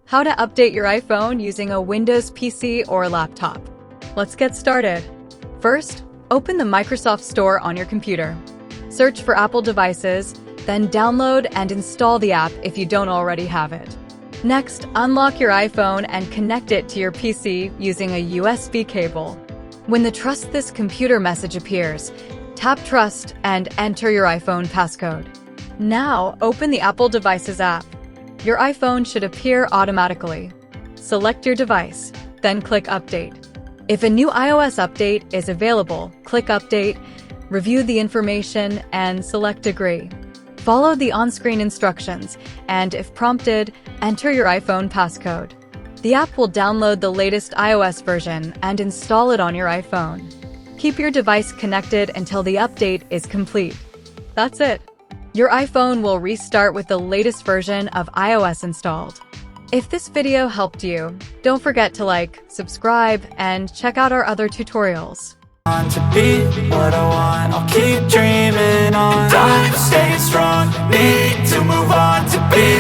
How to update your iPhone using a Windows PC or laptop. Let's get started. First, open the Microsoft Store on your computer. Search for Apple devices, then download and install the app if you don't already have it. Next, unlock your iPhone and connect it to your PC using a USB cable. When the Trust This Computer message appears, tap Trust and enter your iPhone passcode. Now, open the Apple Devices app. Your iPhone should appear automatically. Select your device, then click Update. If a new iOS update is available, click Update, review the information, and select Agree. Follow the on-screen instructions, and if prompted, enter your iPhone passcode. The app will download the latest iOS version and install it on your iPhone. Keep your device connected until the update is complete. That's it. Your iPhone will restart with the latest version of iOS installed. If this video helped you, don't forget to like, subscribe, and check out our other tutorials. To be what I want, I'll keep dreaming on. And I'm staying strong, need to move on to be